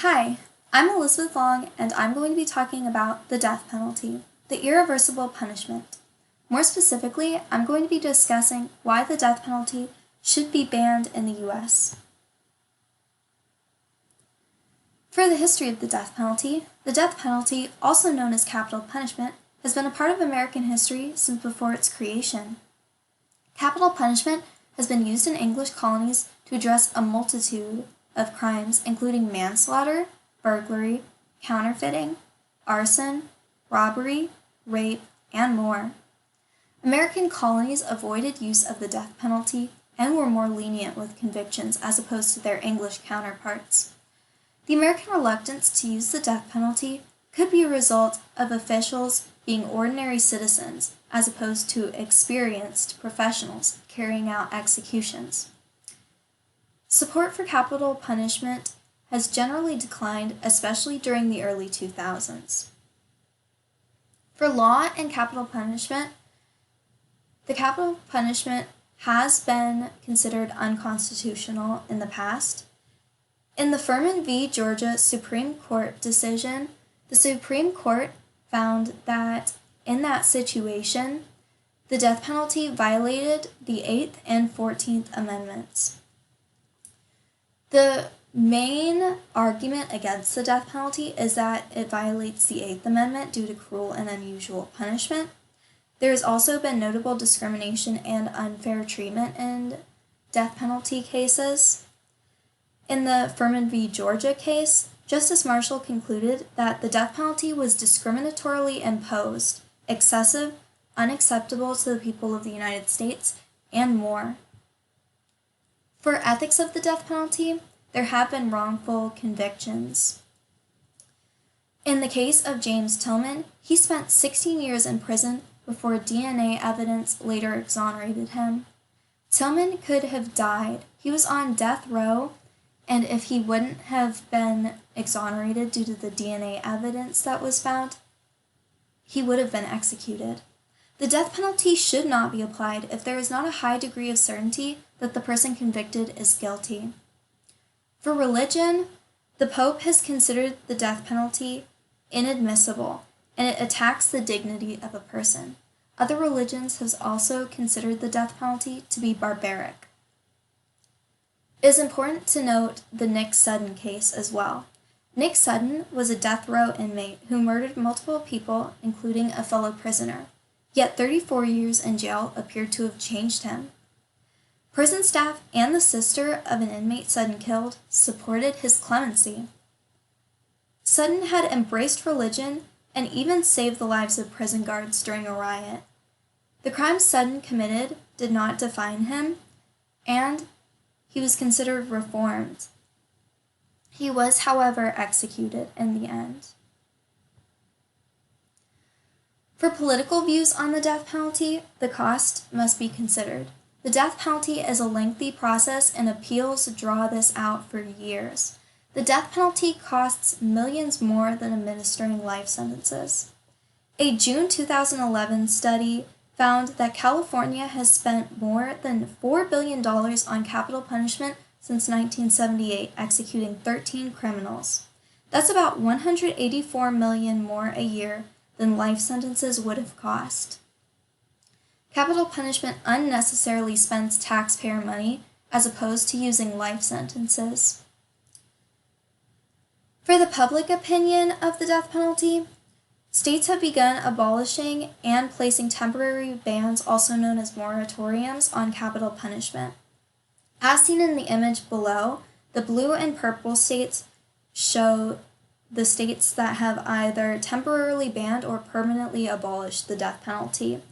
Hi, I'm Elizabeth Long, and I'm going to be talking about the death penalty, the irreversible punishment. More specifically, I'm going to be discussing why the death penalty should be banned in the U.S. For the history of the death penalty, also known as capital punishment, has been a part of American history since before its creation. Capital punishment has been used in English colonies to address a multitude of crimes, including manslaughter, burglary, counterfeiting, arson, robbery, rape, and more. American colonies avoided use of the death penalty and were more lenient with convictions as opposed to their English counterparts. The American reluctance to use the death penalty could be a result of officials being ordinary citizens as opposed to experienced professionals carrying out executions. Support for capital punishment has generally declined, especially during the early 2000s. For law and capital punishment, the capital punishment has been considered unconstitutional in the past. In the Furman v. Georgia Supreme Court decision, the Supreme Court found that in that situation, the death penalty violated the 8th and 14th Amendments. The main argument against the death penalty is that it violates the 8th Amendment due to cruel and unusual punishment. There has also been notable discrimination and unfair treatment in death penalty cases. In the Furman v. Georgia case, Justice Marshall concluded that the death penalty was discriminatorily imposed, excessive, unacceptable to the people of the United States, and more. For ethics of the death penalty, there have been wrongful convictions. In the case of James Tillman, he spent 16 years in prison before DNA evidence later exonerated him. Tillman could have died. He was on death row, and if he wouldn't have been exonerated due to the DNA evidence that was found, he would have been executed. The death penalty should not be applied if there is not a high degree of certainty that the person convicted is guilty. For religion, the Pope has considered the death penalty inadmissible, and it attacks the dignity of a person. Other religions have also considered the death penalty to be barbaric. It is important to note the Nick Sudden case as well. Nick Sudden was a death row inmate who murdered multiple people, including a fellow prisoner. Yet 34 years in jail appeared to have changed him. Prison staff and the sister of an inmate Sudden killed supported his clemency. Sudden had embraced religion and even saved the lives of prison guards during a riot. The crimes Sudden committed did not define him, and he was considered reformed. He was, however, executed in the end. For political views on the death penalty, the cost must be considered. The death penalty is a lengthy process, and appeals draw this out for years. The death penalty costs millions more than administering life sentences. A June 2011 study found that California has spent more than $4 billion on capital punishment since 1978, executing 13 criminals. That's about $184 million more a year than life sentences would have cost. Capital punishment unnecessarily spends taxpayer money as opposed to using life sentences. For the public opinion of the death penalty, states have begun abolishing and placing temporary bans, also known as moratoriums, on capital punishment. As seen in the image below, the blue and purple states show the states that have either temporarily banned or permanently abolished the death penalty.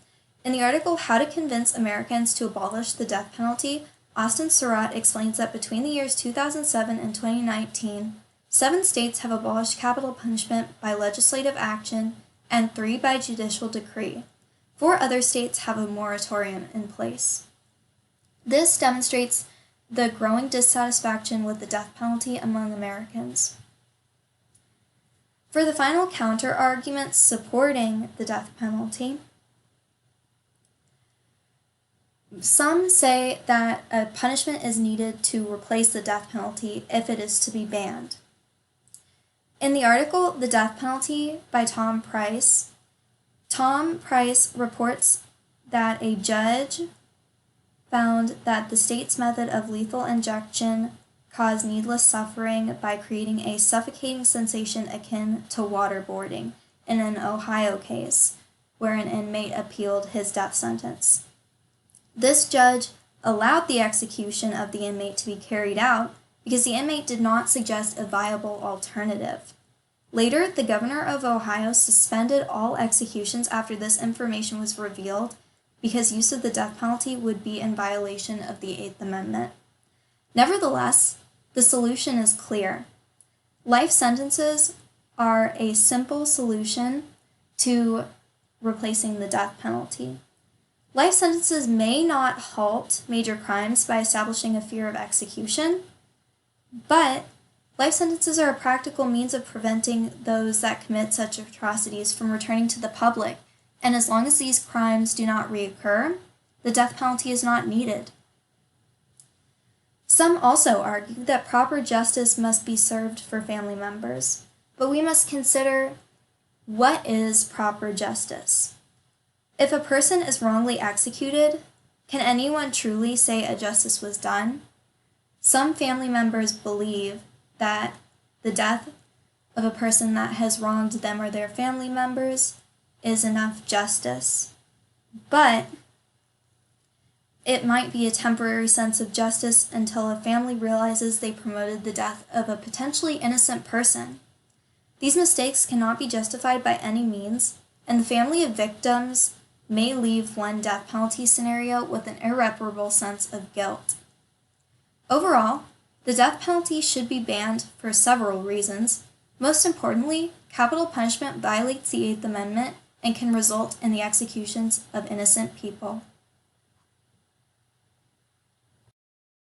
In the article How to Convince Americans to Abolish the Death Penalty, Austin Surratt explains that between the years 2007 and 2019, 7 states have abolished capital punishment by legislative action and 3 by judicial decree. 4 other states have a moratorium in place. This demonstrates the growing dissatisfaction with the death penalty among Americans. For the final counter-argument supporting the death penalty, some say that a punishment is needed to replace the death penalty if it is to be banned. In the article, The Death Penalty by Tom Price reports that a judge found that the state's method of lethal injection caused needless suffering by creating a suffocating sensation akin to waterboarding in an Ohio case where an inmate appealed his death sentence. This judge allowed the execution of the inmate to be carried out because the inmate did not suggest a viable alternative. Later, the governor of Ohio suspended all executions after this information was revealed because use of the death penalty would be in violation of the Eighth Amendment. Nevertheless, the solution is clear. Life sentences are a simple solution to replacing the death penalty. Life sentences may not halt major crimes by establishing a fear of execution, but life sentences are a practical means of preventing those that commit such atrocities from returning to the public, and as long as these crimes do not reoccur, the death penalty is not needed. Some also argue that proper justice must be served for family members, but we must consider what is proper justice. If a person is wrongly executed, can anyone truly say a justice was done? Some family members believe that the death of a person that has wronged them or their family members is enough justice, but it might be a temporary sense of justice until a family realizes they promoted the death of a potentially innocent person. These mistakes cannot be justified by any means, and the family of victims may leave one death penalty scenario with an irreparable sense of guilt. Overall, the death penalty should be banned for several reasons. Most importantly, capital punishment violates the Eighth Amendment and can result in the executions of innocent people.